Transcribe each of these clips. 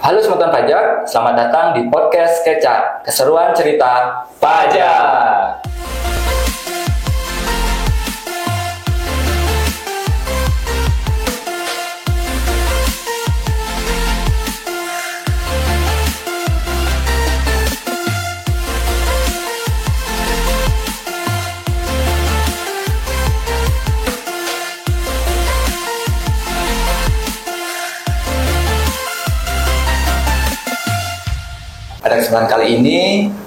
Halo Sobat Pajak, selamat datang di podcast Kecap, keseruan cerita pajak. Pada kesempatan kali ini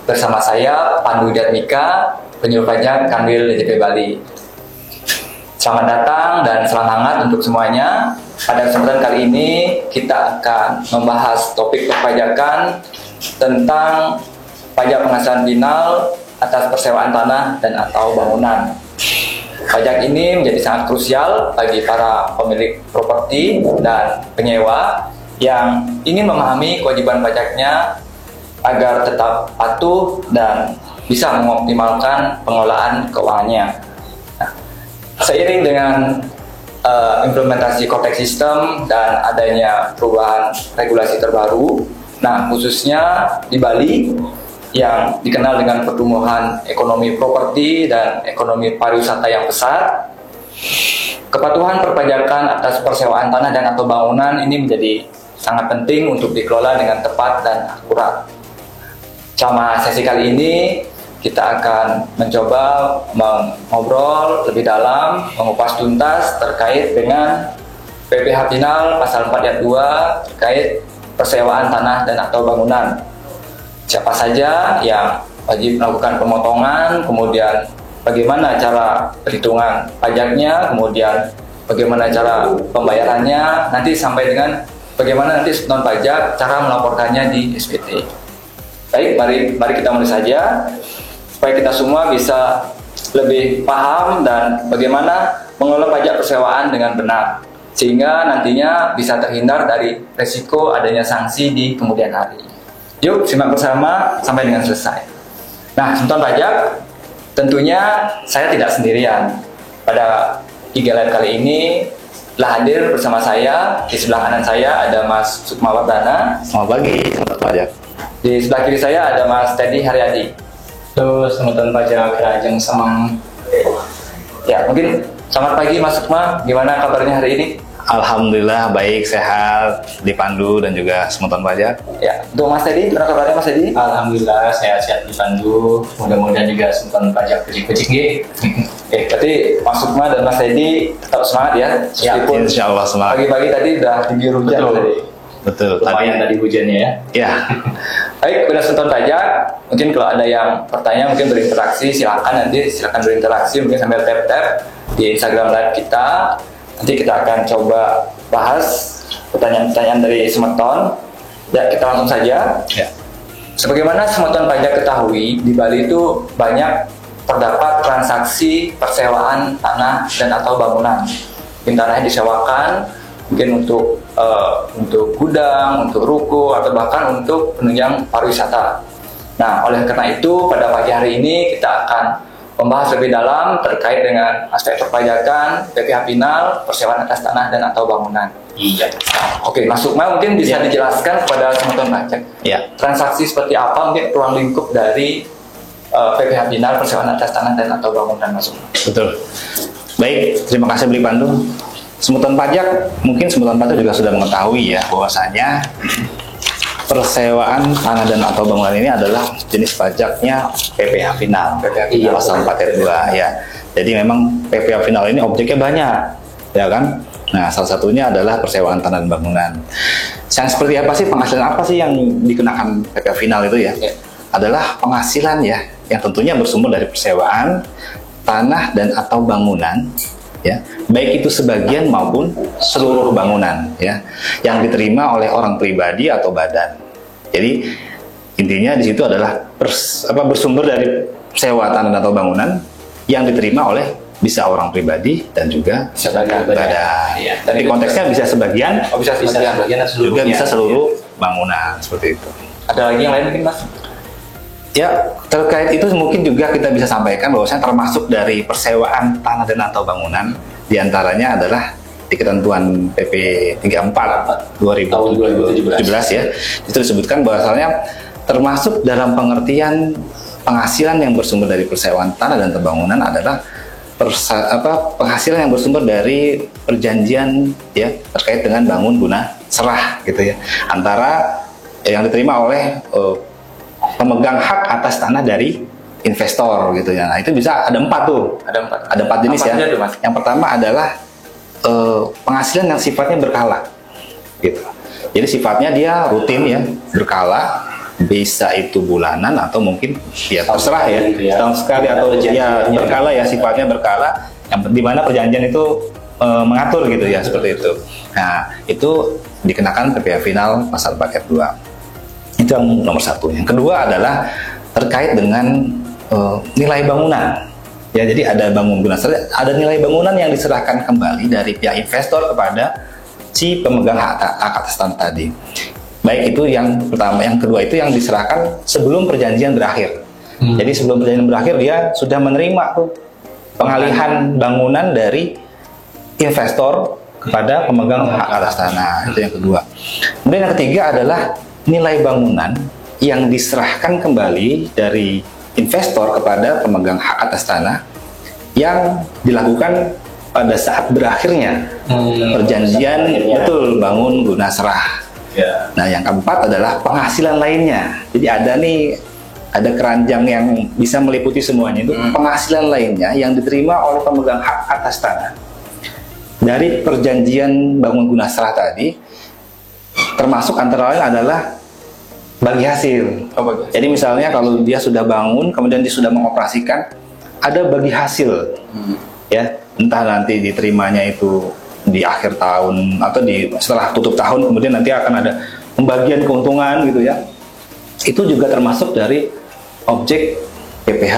bersama saya Pandu Widyatmika, penyuluh pajak Kanwil DJP Bali. Selamat datang dan salam hangat untuk semuanya. Pada kesempatan kali ini kita akan membahas topik perpajakan tentang pajak penghasilan final atas persewaan tanah dan atau bangunan. Pajak ini menjadi sangat krusial bagi para pemilik properti dan penyewa yang ingin memahami kewajiban pajaknya agar tetap patuh dan bisa mengoptimalkan pengelolaan keuangannya. Nah, seiring dengan implementasi Cortex System dan adanya perubahan regulasi terbaru, nah khususnya di Bali yang dikenal dengan pertumbuhan ekonomi properti dan ekonomi pariwisata yang besar, kepatuhan perpajakan atas persewaan tanah dan atau bangunan ini menjadi sangat penting untuk dikelola dengan tepat dan akurat. Selama sesi kali ini kita akan mencoba mengobrol lebih dalam, mengupas tuntas terkait dengan PPh Final pasal 4 ayat 2 terkait persewaan tanah dan atau bangunan. Siapa saja yang wajib melakukan pemotongan, kemudian bagaimana cara perhitungan pajaknya, kemudian bagaimana cara pembayarannya, nanti sampai dengan bagaimana nanti non pajak cara melaporkannya di SPT. Baik, mari kita mulai saja supaya kita semua bisa lebih paham dan bagaimana mengelola pajak persewaan dengan benar sehingga nantinya bisa terhindar dari resiko adanya sanksi di kemudian hari. Yuk simak bersama sampai dengan selesai. Nah, Sobat Pajak, tentunya saya tidak sendirian. Pada IG Live kali ini telah hadir bersama saya. Di sebelah kanan saya ada Mas Sukma Wardana. Selamat pagi, Sobat Pajak. Di sebelah kiri saya ada Mas Teddy Haryadi. Halo, Sobat Pajak Rajeng Semang. Ya, mungkin selamat pagi Mas Sukma. Gimana kabarnya hari ini? Alhamdulillah baik, sehat, dipandu dan juga Sobat Pajak. Ya, untuk Mas Teddy, gimana kabarnya Mas Teddy? Alhamdulillah sehat-sehat dipandu. Mudah-mudahan juga Sobat Pajak puji-puji nggih. Oke, berarti Mas Sukma dan Mas Teddy tetap semangat ya. Meskipun Insya Allah semangat. pagi-pagi tadi udah diguyur hujan tadi. Betul. Lumayan tadi hujannya ya. Ya. Baik, pada Sobat Pajak, mungkin kalau ada yang bertanya, mungkin berinteraksi, silakan berinteraksi, mungkin sambil tap-tap di Instagram Live kita. Nanti kita akan coba bahas pertanyaan-pertanyaan dari Semeton. Ya, kita langsung saja. Ya. Sebagaimana Semeton Pajak ketahui, di Bali itu banyak terdapat transaksi persewaan tanah dan atau bangunan. Mungkin tanahnya disewakan, mungkin untuk gudang, untuk ruko, atau bahkan untuk penunjang pariwisata. Nah, oleh karena itu pada pagi hari ini kita akan membahas lebih dalam terkait dengan aspek perpajakan, PPh Final, persewaan atas tanah dan atau bangunan. Iya. Oke, Mas Sukma mungkin bisa dijelaskan kepada Semeton Pajak. Ya. Transaksi seperti apa mungkin ruang lingkup dari PPh Final, persewaan atas tanah dan atau bangunan, Mas Sukma? Betul. Baik, terima kasih Beli Pandu. Semeton Pajak, mungkin Semeton Pajak juga sudah mengetahui ya bahwasanya persewaan tanah dan atau bangunan ini adalah jenis pajaknya PPh Final. Iya, pasal 4 ayat 2 ya. Jadi memang PPh Final ini objeknya banyak, ya kan? Nah, salah satunya adalah persewaan tanah dan bangunan. Yang seperti apa sih, penghasilan apa sih yang dikenakan PPh Final itu ya? Adalah penghasilan ya, yang tentunya bersumber dari persewaan tanah dan atau bangunan. Ya, baik itu sebagian maupun seluruh bangunan ya yang diterima oleh orang pribadi atau badan. Jadi intinya di situ adalah bersumber dari sewa tanah atau bangunan yang diterima oleh bisa orang pribadi dan juga Sebagian badan. Ya. Tapi konteksnya bisa sebagian, bisa Sebagian dan juga seluruhnya. bisa seluruh bangunan seperti itu. Ada lagi yang lain mungkin, Mas? Ya, terkait itu mungkin juga kita bisa sampaikan bahwasanya termasuk dari persewaan tanah dan atau bangunan diantaranya adalah di ketentuan PP 34 Tahun 2017 ya, itu disebutkan bahwasannya termasuk dalam pengertian penghasilan yang bersumber dari persewaan tanah dan bangunan adalah penghasilan yang bersumber dari perjanjian ya terkait dengan bangun guna serah gitu ya, antara yang diterima oleh pemegang hak atas tanah dari investor gitu ya. Nah itu bisa ada 4 tuh. Ada 4 jenis ya. Yang pertama adalah penghasilan yang sifatnya berkala gitu. Jadi sifatnya dia rutin ya, berkala, bisa itu bulanan atau mungkin ya terserah ya, setahun sekali atau ya berkala ya, sifatnya berkala, yang di mana perjanjian itu mengatur gitu ya, seperti itu. Nah itu dikenakan PPh final pasal 4 ayat 2. Itu yang nomor 1. Yang kedua adalah terkait dengan nilai bangunan. Ya, jadi ada ada nilai bangunan yang diserahkan kembali dari pihak investor kepada si pemegang hak atas tanah tadi. Baik itu yang pertama, yang kedua itu yang diserahkan sebelum perjanjian berakhir. Jadi sebelum perjanjian berakhir dia sudah menerima tuh pengalihan bangunan dari investor kepada pemegang hak atas tanah. Itu yang kedua. Kemudian yang ketiga adalah nilai bangunan yang diserahkan kembali dari investor kepada pemegang hak atas tanah yang dilakukan pada saat berakhirnya perjanjian betul bangun guna serah. Ya. Nah yang keempat adalah penghasilan lainnya. Jadi ada keranjang yang bisa meliputi semuanya, itu penghasilan lainnya yang diterima oleh pemegang hak atas tanah dari perjanjian bangun guna serah tadi, termasuk antara lain adalah bagi hasil. Jadi misalnya kalau dia sudah bangun, kemudian dia sudah mengoperasikan, ada bagi hasil, ya entah nanti diterimanya itu di akhir tahun atau setelah tutup tahun, kemudian nanti akan ada pembagian keuntungan gitu ya. Itu juga termasuk dari objek PPh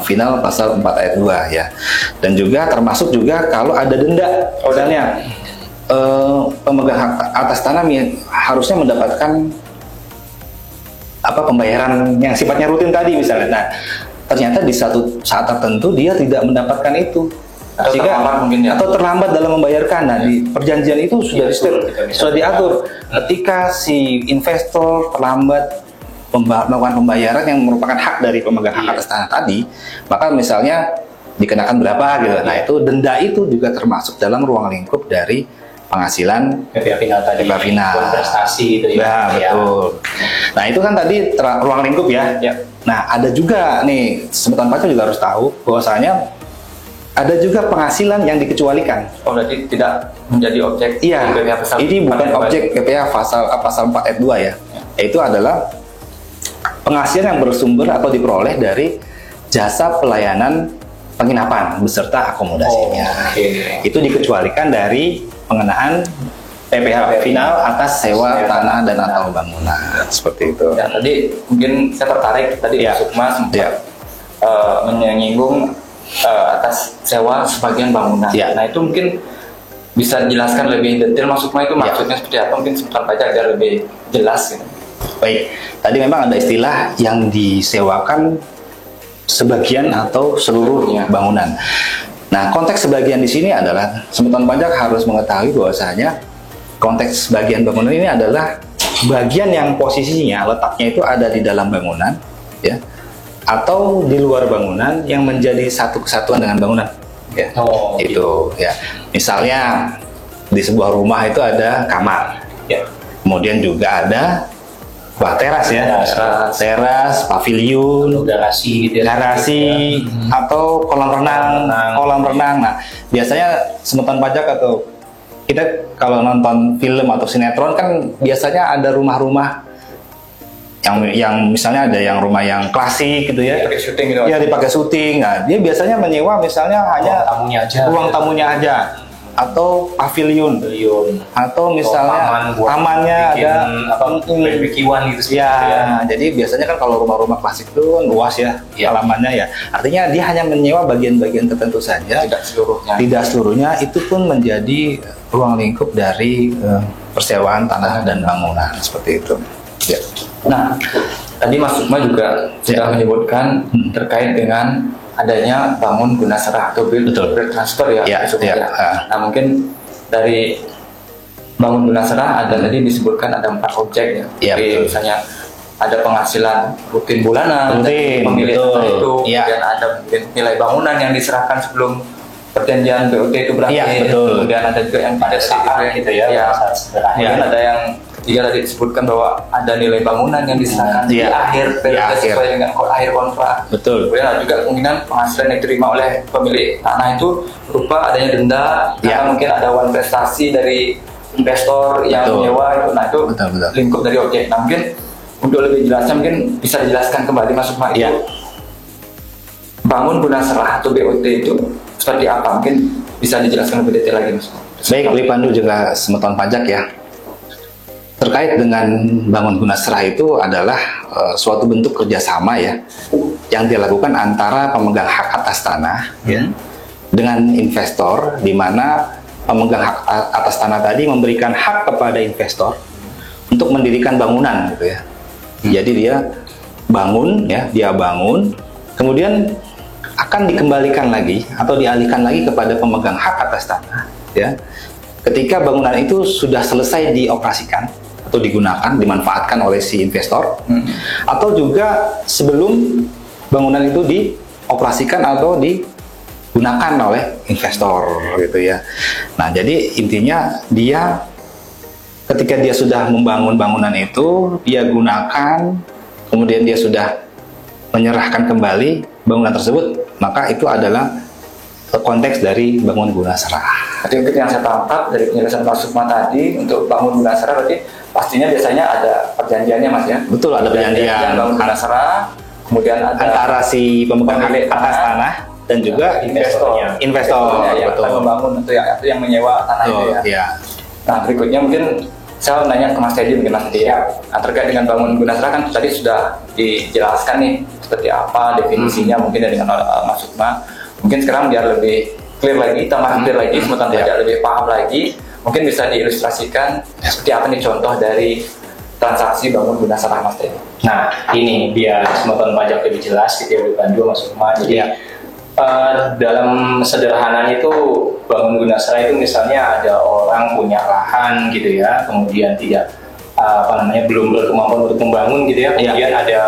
final pasal 4 ayat 2 ya. Dan juga termasuk juga kalau ada denda, misalnya pemegang hak atas tanah harusnya mendapatkan pembayaran yang sifatnya rutin tadi misalnya. Nah, ternyata di satu saat tertentu dia tidak mendapatkan itu. Atau terlambat dalam membayarkan. Nah, di perjanjian itu sudah diatur. Ketika si investor terlambat melakukan pembayaran yang merupakan hak dari pemegang hak atas tanah tadi, maka misalnya dikenakan berapa gitu. Nah, itu denda itu juga termasuk dalam ruang lingkup dari penghasilan PPh final tadi. PPh final. Prestasi itu ya. Nah, betul. Nah, itu kan tadi ruang lingkup ya. Nah, ada juga nih, sebutan pajak juga harus tahu bahwasanya ada juga penghasilan yang dikecualikan. Oh, berarti tidak menjadi objek. Iya, ini bukan objek PPh pasal 4 ayat 2 ya. Yaitu adalah penghasilan yang bersumber atau diperoleh dari jasa pelayanan penginapan beserta akomodasinya. Itu dikecualikan dari pengenaan PPh final atas sewa tanah dan atau bangunan. Seperti itu. Ya, tadi mungkin saya tertarik tadi Sukma sempat menyinggung atas sewa sebagian bangunan. Nah itu mungkin bisa dijelaskan lebih detail Mas Sukma itu maksudnya seperti apa? Mungkin sebentar aja agar lebih jelas gitu. Baik, tadi memang ada istilah yang disewakan sebagian atau seluruh bangunan. Nah, konteks sebagian di sini adalah sebutan pajak harus mengetahui bahwasanya konteks sebagian bangunan ini adalah bagian yang posisinya letaknya itu ada di dalam bangunan, ya, atau di luar bangunan yang menjadi satu kesatuan dengan bangunan. Ya, itu ya. Misalnya di sebuah rumah itu ada kamar, kemudian juga ada teras ya, teras, pavilion, garasi gitu ya. Garasi atau kolam renang. Nah, biasanya sebutan pajak atau kita kalau nonton film atau sinetron kan biasanya ada rumah-rumah yang misalnya ada yang rumah yang klasik gitu ya. Dipakai syuting gitu. Ya, dipakai syuting. Nah, dia biasanya menyewa misalnya hanya ruang tamunya aja. Atau pavilion atau misalnya tamannya ada barbekyuan gitu ya. Jadi biasanya kan kalau rumah-rumah klasik itu kan luas ya halamannya ya. Artinya dia hanya menyewa bagian-bagian tertentu saja, tidak seluruhnya. Itu pun menjadi ruang lingkup dari persewaan tanah dan bangunan seperti itu. Ya. Nah, tadi Mas Sukma juga sudah menyebutkan terkait dengan adanya bangun guna serah atau bill transfer ya. Nah, mungkin dari bangun guna serah ada tadi disebutkan ada 4 objek ya. Iya, Jadi betul. misalnya ada penghasilan rutin bulanan dari Rutin, pemilik betul. tanah itu, Iya. kemudian ada mungkin nilai bangunan yang diserahkan sebelum perjanjian BOT itu berakhir. Iya, betul. Kemudian ada juga yang Pada saat gitu ya, Ya. pada saat berakhir. Kemudian ada yang juga tadi disebutkan bahwa ada nilai bangunan yang diserahkan di Iya. akhir Di periode akhir. sesuai dengan akhir kontrak. Betul. Kemudian ada juga kemungkinan penghasilan yang diterima oleh pemilik tanah itu berupa adanya denda, Iya. karena mungkin ada uang prestasi dari investor yang Betul. menyewa itu. Nah itu Betul, betul. lingkup dari objek. Nah mungkin untuk lebih jelasnya mungkin bisa dijelaskan kembali Mas Sukma itu Iya. bangun guna serah atau BOT itu seperti apa? Mungkin bisa dijelaskan lebih detail lagi Mas Sukma. Baik, Lipandu juga semeton pajak ya. Terkait dengan bangun guna serah itu adalah suatu bentuk kerjasama ya yang dilakukan antara pemegang hak atas tanah ya dengan investor, di mana pemegang hak atas tanah tadi memberikan hak kepada investor untuk mendirikan bangunan gitu ya. Jadi dia bangun ya, dia bangun, kemudian akan dikembalikan lagi atau dialihkan lagi kepada pemegang hak atas tanah ya. Ketika bangunan itu sudah selesai dioperasikan atau digunakan, dimanfaatkan oleh si investor, atau juga sebelum bangunan itu dioperasikan atau digunakan oleh investor gitu ya. Nah, jadi intinya dia ketika dia sudah membangun bangunan itu, dia gunakan, kemudian dia sudah menyerahkan kembali bangunan tersebut, maka itu adalah konteks dari bangun guna serah. Jadi mungkin yang saya tangkap dari penjelasan Mas Sukma tadi untuk bangun guna serah berarti pastinya biasanya ada perjanjiannya Mas ya. Betul, ada perjanjian bangun guna serah, kemudian ada antara si pemegang hak pemilik atas tanah dan juga investor. investor, yang betul. akan membangun untuk yang menyewa tanah itu ya. Ya. Nah berikutnya mungkin saya nanya ke Mas Teddy mungkin Mas Teddy ya. Nah, terkait dengan bangun guna serah kan tadi sudah dijelaskan nih seperti apa definisinya mungkin dengan Mas Sukma. Mungkin sekarang biar lebih clear lagi, tambah clear lagi, semutan pajak lebih paham lagi, mungkin bisa diilustrasikan seperti apa nih contoh dari transaksi bangun guna serah Mas Teddy. Nah, ini biar semeton pajak lebih jelas gitu ya, bukan dua Mas Sukma. Jadi dalam sederhananya itu bangun guna serah itu misalnya ada orang punya lahan gitu ya, kemudian tidak belum berkemampuan untuk membangun gitu ya, kemudian ada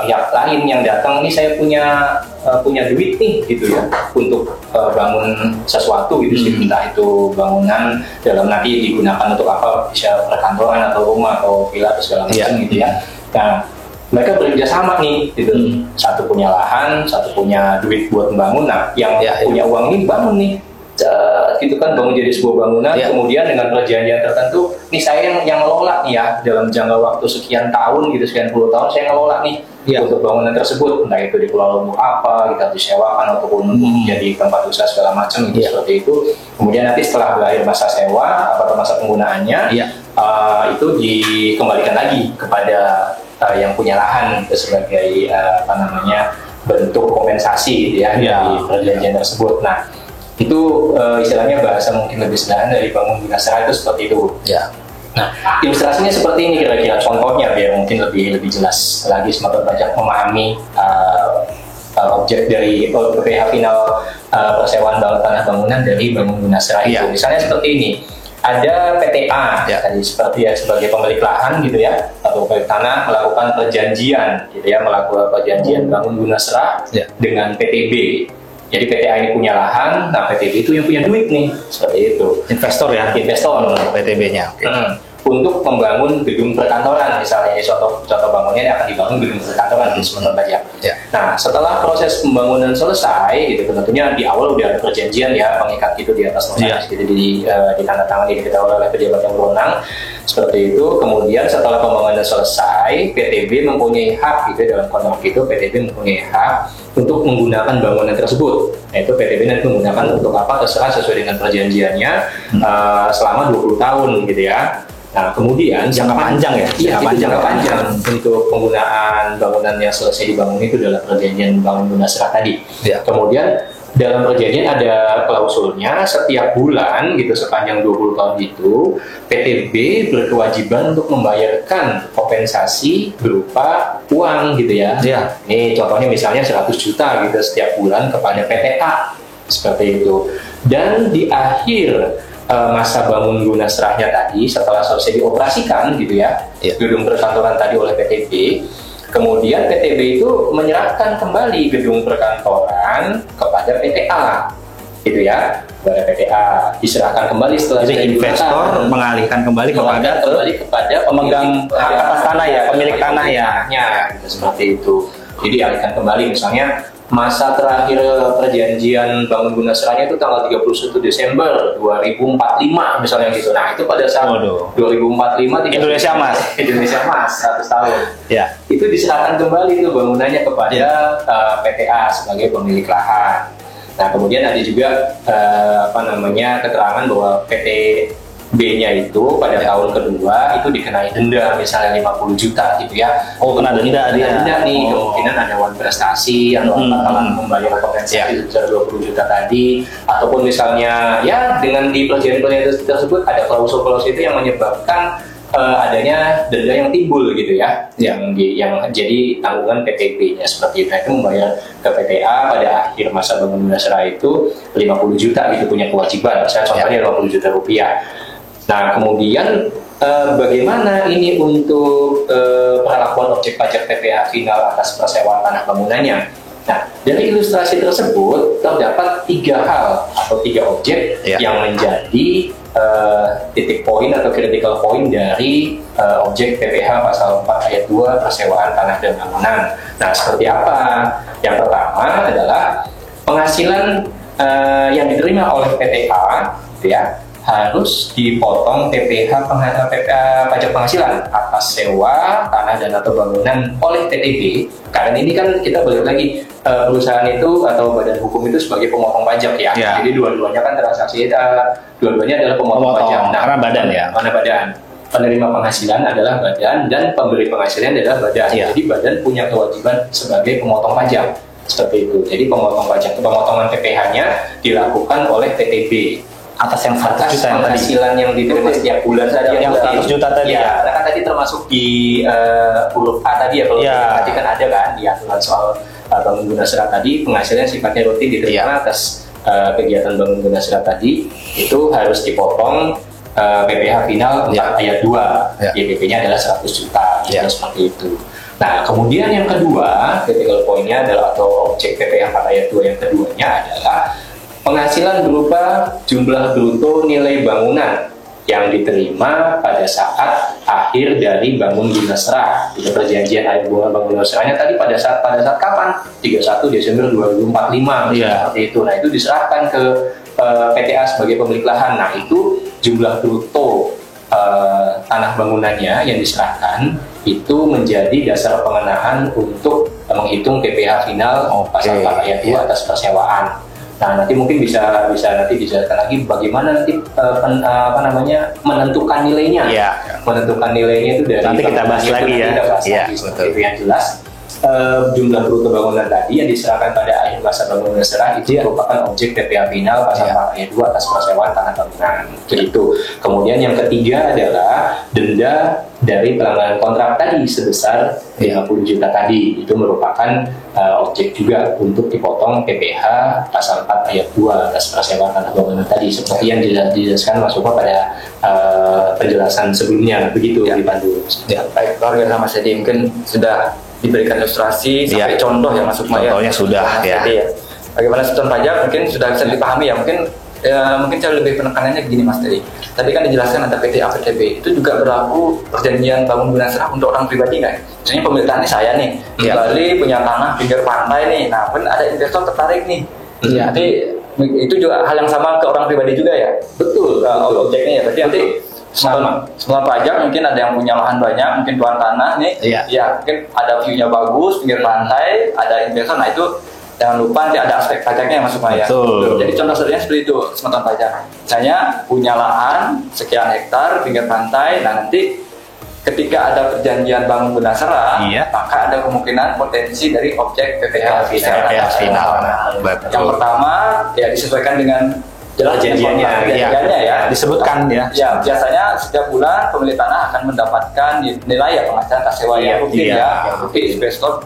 pihak lain yang datang, ini saya punya duit nih gitu ya untuk bangun sesuatu gitu sih, entah itu bangunan dalam nanti digunakan untuk apa, bisa perkantoran atau rumah atau villa atau segala macam gitu ya. Nah, mereka bekerja sama nih gitu, satu punya lahan, satu punya duit buat membangun. Nah, yang punya uang ini bangun nih gitu kan, bangun jadi sebuah bangunan, kemudian dengan perjanjian tertentu, nih saya yang ngelola nih ya, dalam jangka waktu sekian tahun gitu, sekian puluh tahun saya ngelola nih untuk bangunan tersebut, entah itu dikelola untuk apa, kita disewakan ataupun untuk jadi tempat usaha segala macam gitu, seperti itu. Kemudian nanti setelah berakhir masa sewa atau masa penggunaannya, itu dikembalikan lagi kepada yang punya lahan sebagai bentuk kompensasi gitu ya dari perjanjian tersebut. Nah, itu istilahnya bahasa mungkin lebih sederhana dari bangun guna serah itu seperti itu. Nah, ilustrasinya seperti ini kira-kira contohnya biar mungkin lebih jelas lagi semoga pajak memahami objek dari PPh final persewaan tanah bangunan dari bangun guna serah itu. Misalnya seperti ini. Ada PTA tadi seperti ya sebagai pemilik lahan gitu ya, atau pemilik tanah melakukan perjanjian gitu ya, melakukan perjanjian bangun guna serah dengan PTB. Jadi PTA ini punya lahan, nah PTB itu yang punya duit nih, seperti itu. Investor ya, investor PTB-nya. Untuk membangun gedung perkantoran misalnya, contoh bangunnya yang akan dibangun gedung perkantoran di sementara pajak. Nah, setelah proses pembangunan selesai, gitu tentunya di awal udah ada perjanjian ya, pengikat itu di atas notaris gitu, ditandatangani diketahui oleh pejabat yang berwenang seperti itu. Kemudian setelah pembangunan selesai, PTB mempunyai hak gitu dalam kontrak itu, PTB mempunyai hak untuk menggunakan bangunan tersebut. Nah, itu PTB nanti menggunakan untuk apa terserah sesuai dengan perjanjiannya selama 20 tahun gitu ya. Nah, kemudian jangka panjang ya? Jangka panjang untuk penggunaan bangunan yang selesai dibangun itu dalam perjanjian bangun guna serah tadi. Kemudian dalam perjanjian ada klausulnya, setiap bulan gitu sepanjang 20 tahun itu PTB berkewajiban untuk membayarkan kompensasi berupa uang gitu ya. Ini contohnya misalnya 100 juta gitu setiap bulan kepada PTA seperti itu. Dan di akhir masa bangun guna serahnya tadi setelah selesai dioperasikan gitu ya, gedung perkantoran tadi oleh PTB, kemudian PTB itu menyerahkan kembali gedung perkantoran kepada PTA gitu ya, kepada PTA diserahkan kembali setelah jadi investor mengalihkan kembali kepada pemegang atas tanah ya, pemilik tanah ya, gitu, seperti itu. Jadi alihkan kembali, misalnya masa terakhir perjanjian bangun guna serahnya itu tanggal 31 Desember 2045 misalnya gitu. Nah itu pada saat 2045 Indonesia Mas 100 tahun ya, itu diserahkan kembali itu bangunannya kepada PTA sebagai pemilik lahan. Nah kemudian ada juga keterangan bahwa PTB-nya itu pada tahun kedua itu dikenai denda misalnya 50 juta gitu ya. Kena denda nih, kemungkinan ada wan prestasi atau bakalan membayar kompensasi sebesar 20 juta tadi, ataupun misalnya ya dengan di perjanjian tersebut ada klausul-klausul itu yang menyebabkan adanya denda yang timbul gitu ya, yang jadi tanggungan PTB-nya seperti itu. Itu membayar ke PTA pada akhir masa bangun guna serah itu 50 juta gitu, punya kewajiban, misalnya contohnya 50 juta rupiah. Nah kemudian bagaimana ini untuk perlakuan objek pajak PPh final atas persewaan tanah bangunannya? Nah, dari ilustrasi tersebut terdapat 3 hal atau 3 objek yang menjadi titik poin atau critical point dari objek PPh pasal 4 ayat 2 persewaan tanah dan bangunan. Nah, seperti apa? Yang pertama adalah penghasilan yang diterima oleh PTA ya, harus dipotong pajak penghasilan atas sewa tanah dan atau bangunan oleh PTB. Karena ini kan kita balik lagi, perusahaan itu atau badan hukum itu sebagai pemotong pajak ya. Jadi dua-duanya kan transaksi, dua-duanya adalah pemotong pajak. Nah, karena badan ya. Mana badan? Penerima penghasilan adalah badan dan pemberi penghasilan adalah badan. Jadi badan punya kewajiban sebagai pemotong pajak seperti itu. Jadi pemotongan PPh-nya dilakukan oleh PTB atas yang 100 juta yang penghasilan yang diterima setiap bulan tadi yang 100 juta tadi ya, kan tadi termasuk di huruf A tadi ya, kalau tadi kan ada kan di aturan soal bangun guna serah tadi, penghasilan sifatnya rutin diterima atas kegiatan bangun guna serah tadi itu harus dipotong PPh final 4 ayat 2 YPP-nya adalah 100 juta seperti itu. Nah kemudian yang kedua, critical point-nya adalah atau objek PPh 4 ayat 2 yang keduanya adalah penghasilan berupa jumlah bruto nilai bangunan yang diterima pada saat akhir dari bangun guna serah. Itu perjanjian akhir bangun guna serahnya tadi pada saat kapan? 31 Desember 2045 seperti itu. Nah itu diserahkan ke PTA sebagai pemilik lahan. Nah itu jumlah bruto tanah bangunannya yang diserahkan itu menjadi dasar pengenaan untuk menghitung PPh final pasal 4 ayat 2 atas persewaan. Nah nanti mungkin bisa nanti dijelaskan lagi bagaimana nanti menentukan nilainya. Menentukan nilainya itu dari nanti kita bahas lagi ya. Betul. Itu yang jelas. Jumlah bruto bangunan tadi yang diserahkan pada akhir masa bangunan serah itu merupakan objek PPh final pasal 4 ayat 2 atas persewaan tanah bangunan. Begitu. Kemudian yang ketiga adalah denda dari pelanggaran kontrak tadi sebesar 50 juta tadi. Itu merupakan objek juga untuk dipotong PPh pasal 4 ayat 2 atas persewaan tanah bangunan tadi, seperti yang dijelaskan Mas Upa pada penjelasan sebelumnya. Begitu dipandu. Baik, luar biasa Mas Edi, mungkin sudah diberikan ilustrasi sampai contoh ya Mas Ukma. Contohnya sudah ya. Bagaimana sistem pajak mungkin sudah bisa dipahami ya. Mungkin saya lebih penekanannya begini Mas Teddy. Tadi kan dijelaskan ada PTA PTB itu juga berlaku perjanjian bangun guna serah untuk orang pribadi nggak? Misalnya pemilik tanah saya nih di Bali punya tanah pinggir pantai nih. Nah pun ada investor tertarik nih. Nanti itu juga hal yang sama ke orang pribadi juga ya. Betul. Objeknya ya. Berarti nanti setelah pajak mungkin ada yang punya lahan banyak, mungkin tuan tanah nih, mungkin ada view-nya bagus, pinggir pantai, ada investor. Nah itu jangan lupa nanti ada aspek pajaknya yang masuk ya. Jadi contoh sederhana seperti itu, semeton pajak. Misalnya punya lahan sekian hektar pinggir pantai, nah nanti ketika ada perjanjian bangun guna serah, maka ada kemungkinan potensi dari objek PPh final. Yang pertama ya disesuaikan dengan perjanjiannya ya, disebutkan ya. Biasanya setiap bulan pemilik tanah akan mendapatkan nilai ya penghasilan atas sewa yang rutin yang rutin investor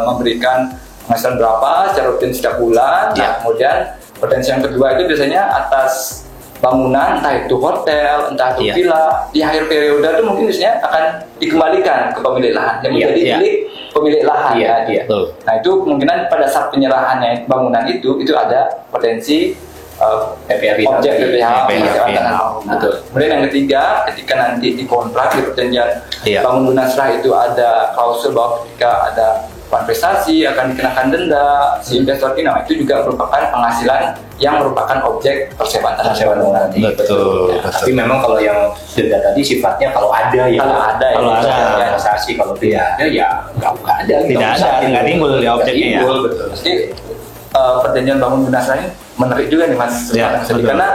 memberikan penghasilan berapa secara rutin setiap bulan. Nah, kemudian potensi yang kedua itu biasanya atas bangunan, entah itu hotel, entah itu Iya. villa, di akhir periode itu mungkin biasanya akan dikembalikan ke pemilik lahan yang Iya, menjadi iya. milik pemilik lahan. Iya, ya. iya. Betul. Nah itu kemungkinan pada saat penyerahannya bangunan itu ada potensi PPH final. objek PPH PPH final. Betul. Kemudian yang ketiga, ketika nanti di kontrak di perjanjian Iya. bangun lunas serah itu ada klausul bahwa ketika ada prestasi akan dikenakan denda si investor ini, nah itu juga merupakan penghasilan yang merupakan objek persewaan tanah sewa bangunan. Betul. Ya, tapi memang kalau yang denda tadi sifatnya kalau ada ya. Kalau ada ya, Kalau ada. Transaksi, kalau tidak ada ya nggak ada. Tidak ada, nggak timbul ya objeknya ya. Timbul, betul. Jadi perjanjian bangun lunas serah ini menarik juga nih Mas. Ya, Sedih, betul. karena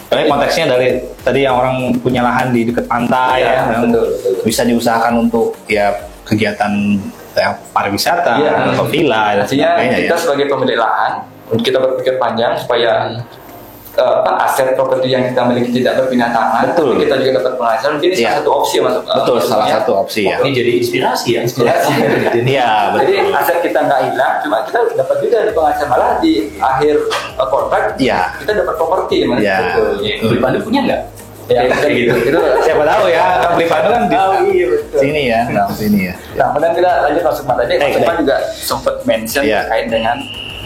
Karena konteksnya dari tadi yang orang punya lahan di dekat pantai Iya, ya, yang betul, betul. bisa diusahakan untuk ya kegiatan ya, pariwisata Iya. atau villa dan artinya sebagainya kita ya. sebagai pemilik lahan kita berpikir panjang supaya aset properti yang kita miliki tidak berpindah tangan, Betul. tapi kita juga dapat penghasilan. Mungkin ini Iya. salah satu opsi ya, Mas. Betul, salah Maksudnya, satu opsi ya. Ini jadi inspirasi ya. Inspirasi. Iya, Jadi betul. aset kita nggak hilang, cuma kita dapat juga ada penghasilan, malah di akhir kontrak Iya. kita dapat properti, Mas. Iya. Betul. Betul. Beli Pandu punya nggak? Ya, kayak gitu. Itu Siapa tahu ya, beli pandu kan di iya betul. sini ya, nah, sini ya. Nah, kemudian kita lanjut Mas Sukma tadi. Mas Baik, Sukma baik. juga sempat mention Iya. terkait dengan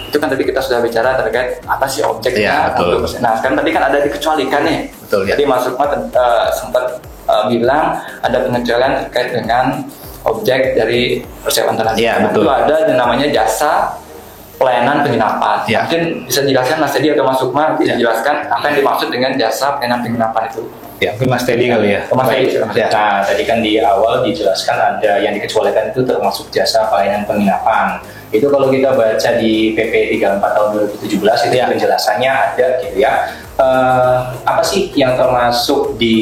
itu kan tadi kita sudah bicara terkait apa sih objeknya. Iya, betul. Nah, sekarang tadi kan ada dikecualikan nih. Betul, ya. Jadi Mas Sukma sempat bilang ada pengecualian terkait dengan objek dari persewaan tanah. Iya, Nah, betul. itu ada yang namanya jasa pelayanan penginapan. Iya. Mungkin bisa dijelaskan Mas Teddy atau Mas Sukma dijelaskan apa yang dimaksud dengan jasa pelayanan penginapan itu. Ya, mungkin Mas Teddy kali ya. Mas Teddy, Baik. Nah, tadi kan di awal dijelaskan ada yang dikecualikan itu termasuk jasa pelayanan penginapan. Itu kalau kita baca di PP 34 tahun 2017 itu Ya. penjelasannya ada gitu ya. Apa sih yang termasuk di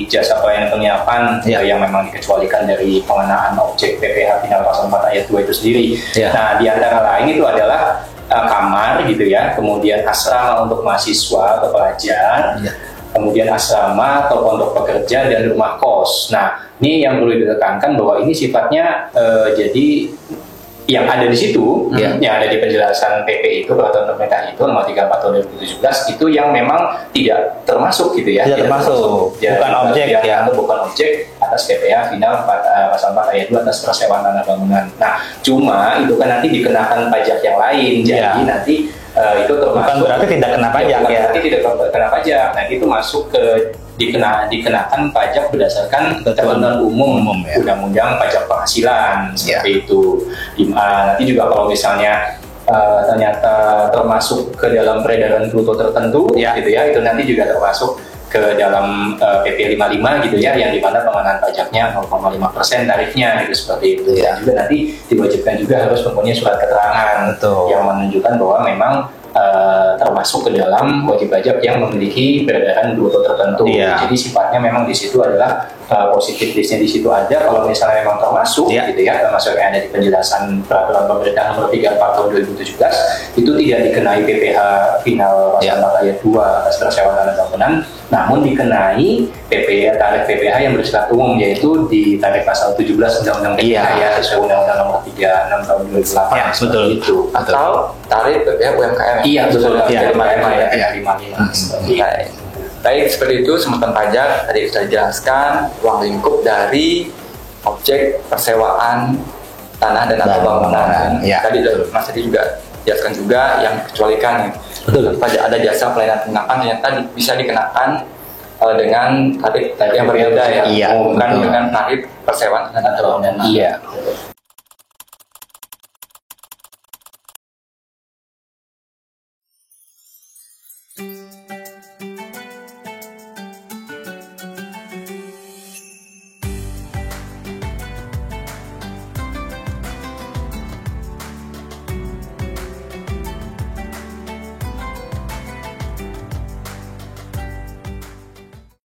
jasa pelayanan penginapan Ya. yang memang dikecualikan dari pengenaan objek PPH final pasal 4 ayat 2 itu sendiri. Ya. Nah, di antara lain itu adalah kamar gitu ya, kemudian asrama untuk mahasiswa atau pelajar, Ya. kemudian asrama atau pondok pekerja dan rumah kos. Nah, ini yang perlu ditekankan bahwa ini sifatnya jadi yang ada di situ, Ya. yang ada di penjelasan PP itu, peraturan pemerintah itu nomor 34 tahun 2017 itu yang memang tidak termasuk gitu ya. Tidak termasuk. Bukan objek ya. Atau bukan objek atas PPH final pasal 4 ayat 2 atas persewaan tanah bangunan. Nah, cuma itu kan nanti dikenakan pajak yang lain. Jadi Ya. nanti itu termasuk. Bukan berarti tidak kena pajak bukan ya. berarti tidak kena pajak. Nah, itu masuk ke dikenakan pajak berdasarkan ketentuan umum ya. undang-undang pajak penghasilan seperti itu. Nanti juga kalau misalnya ternyata termasuk ke dalam peredaran bruto tertentu Ya. gitu ya, itu nanti juga termasuk ke dalam PP 55 gitu ya, yang dimana pengenaan pajaknya 0,5% tarifnya gitu seperti itu. Ya. Dan juga nanti diwajibkan juga harus mempunyai surat keterangan Betul. yang menunjukkan bahwa memang termasuk ke dalam wajib pajak yang memiliki peredaran bruto tertentu. Iya. Jadi sifatnya memang di situ adalah positif listnya di situ ada. Kalau misalnya memang termasuk, Iya. gitu ya, termasuk yang ada di penjelasan peraturan pemerintah nomor 34 tahun 2017 itu tidak dikenai PPH final pasal Iya. 4 ayat 2 atas persewaan tanah bangunan, namun dikenai tarif PPH yang bersifat umum, yaitu di tarif pasal 17 Undang-Undang PPH Iya. ya, sesuai Undang-Undang nomor 36 tahun 2008. Ya, betul. Itu. Atau tarif PPH UMKM. Iya, betul. Iya. 55 ya. Iya. 55. Seperti itu. Baik. Baik, seperti itu semutan pajak tadi sudah dijelaskan ruang lingkup dari objek persewaan tanah dan atau bangunan. Ya. Tadi Mas tadi juga jelaskan juga yang dikecualikan. Betul. Pajak ada jasa pelayanan penginapan ternyata bisa dikenakan dengan tarif yang berbeda ya. Iya, Bukan betul. dengan tarif persewaan tanah dan atau bangunan. Iya.